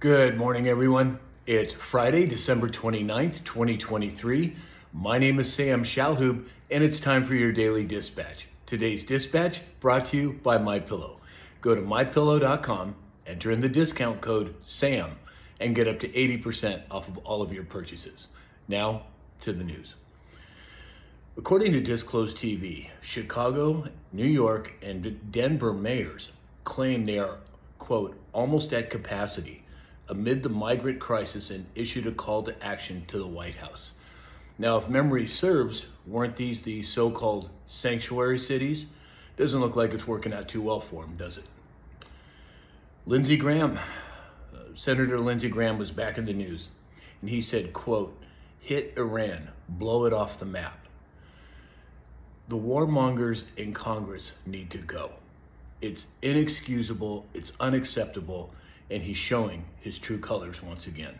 Good morning, everyone. It's Friday, December 29th, 2023. My name is Sam Shalhoub, and it's time for your daily dispatch. Today's dispatch brought to you by MyPillow. Go to mypillow.com, enter in the discount code SAM, and get up to 80% off of all of your purchases. Now, to the news. According to Disclosed TV, Chicago, New York, and Denver mayors claim they are, quote, almost at capacity amid the migrant crisis and issued a call to action to the White House. Now, if memory serves, weren't these the so-called sanctuary cities? Doesn't look like it's working out too well for them, does it? Lindsey Graham, Senator Lindsey Graham was back in the news, and he said, quote, hit Iran, blow it off the map. The warmongers in Congress need to go. It's inexcusable, it's unacceptable, and he's showing his true colors once again.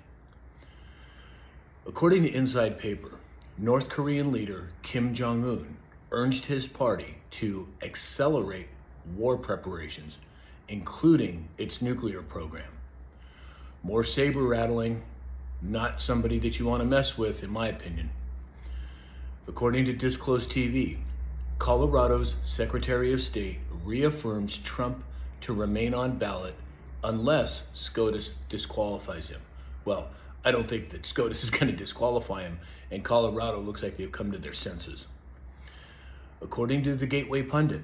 According to Inside Paper, North Korean leader Kim Jong-un urged his party to accelerate war preparations, including its nuclear program. More saber rattling, not somebody that you want to mess with, in my opinion. According to Disclosed TV, Colorado's Secretary of State reaffirms Trump to remain on ballot unless SCOTUS disqualifies him. Well, I don't think that SCOTUS is going to disqualify him, and Colorado looks like they've come to their senses. According to the Gateway Pundit,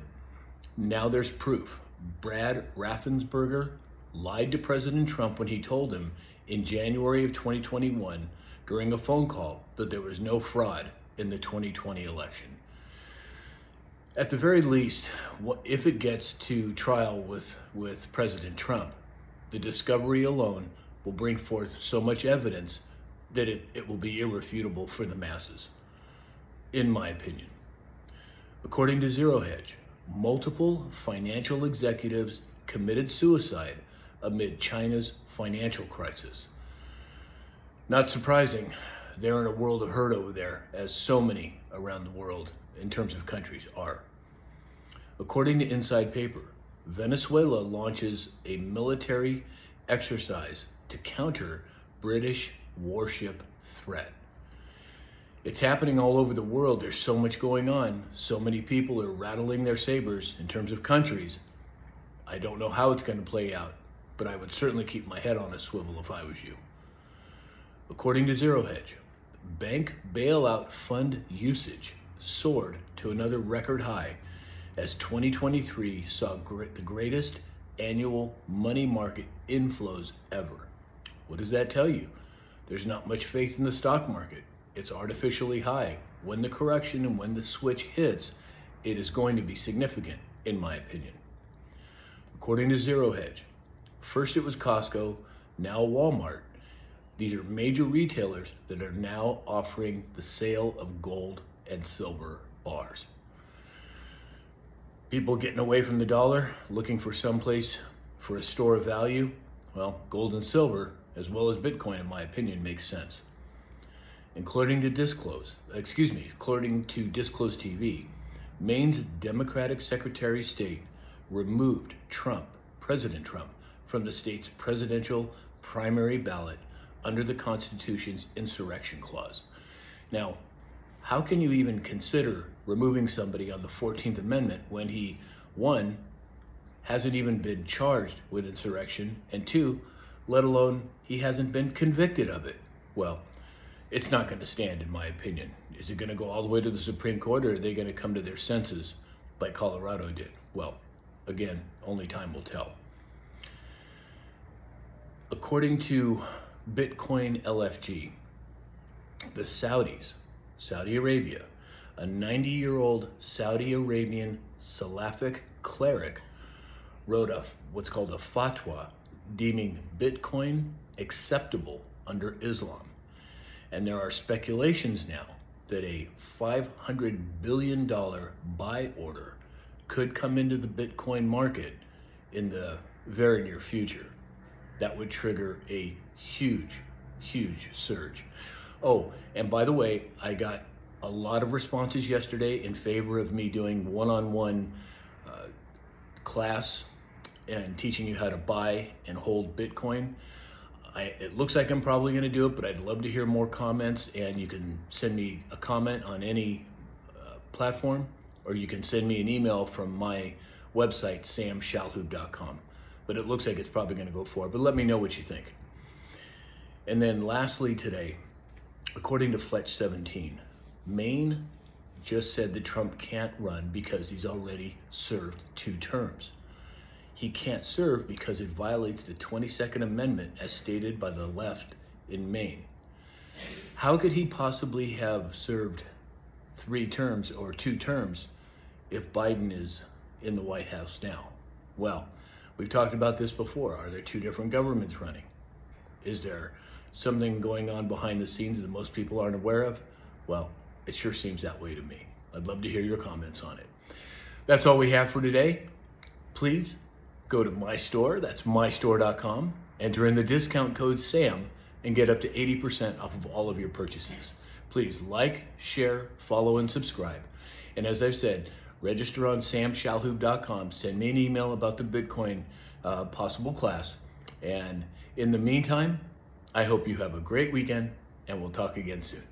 now there's proof. Brad Raffensperger lied to President Trump when he told him in January of 2021 during a phone call that there was no fraud in the 2020 election. At the very least, if it gets to trial with President Trump, the discovery alone will bring forth so much evidence that it will be irrefutable for the masses, in my opinion. According to Zero Hedge, multiple financial executives committed suicide amid China's financial crisis. Not surprising, they're in a world of hurt over there, as so many around the world in terms of countries are. According to Inside Paper, Venezuela launches a military exercise to counter British warship threat. It's happening all over the world. There's so much going on. So many people are rattling their sabers in terms of countries. I don't know how it's going to play out, but I would certainly keep my head on a swivel if I was you. According to Zero Hedge, bank bailout fund usage soared to another record high as 2023 saw the greatest annual money market inflows ever. What does that tell you? There's not much faith in the stock market. It's artificially high. When the correction and when the switch hits, it is going to be significant, in my opinion. According to Zero Hedge, first it was Costco, now Walmart. These are major retailers that are now offering the sale of gold and silver bars. People getting away from the dollar, looking for someplace for a store of value. Well, gold and silver, as well as Bitcoin, in my opinion, makes sense. According to Disclosed TV, Maine's Democratic Secretary of State removed President Trump, from the state's presidential primary ballot under the Constitution's insurrection clause. Now, how can you even consider removing somebody on the 14th Amendment when he, one, hasn't even been charged with insurrection, and two, let alone he hasn't been convicted of it? Well, it's not going to stand, in my opinion. Is it going to go all the way to the Supreme Court, or are they going to come to their senses like Colorado did? Well, again, only time will tell. According to Bitcoin LFG, the Saudi Arabia, a 90-year-old Saudi Arabian Salafic cleric wrote what's called a fatwa deeming Bitcoin acceptable under Islam. And there are speculations now that a $500 billion buy order could come into the Bitcoin market in the very near future. That would trigger a huge surge. Oh, and by the way, I got a lot of responses yesterday in favor of me doing one-on-one class and teaching you how to buy and hold Bitcoin. It looks like I'm probably going to do it, but I'd love to hear more comments, and you can send me a comment on any platform, or you can send me an email from my website, samshalhoub.com. But it looks like it's probably going to go forward, but let me know what you think. And then lastly today, according to Fletch 17, Maine just said that Trump can't run because he's already served 2 terms. He can't serve because it violates the 22nd Amendment as stated by the left in Maine. How could he possibly have served 3 terms or 2 terms if Biden is in the White House now? Well, we've talked about this before. Are there 2 different governments running? Is there something going on behind the scenes that most people aren't aware of? Well, it sure seems that way to me. I'd love to hear your comments on it. That's all we have for today. Please go to my store, that's mystore.com, enter in the discount code SAM, and get up to 80% off of all of your purchases. Please like, share, follow, and subscribe. And as I've said, register on samshalhoub.com. Send me an email about the Bitcoin possible class. And in the meantime, I hope you have a great weekend, and we'll talk again soon.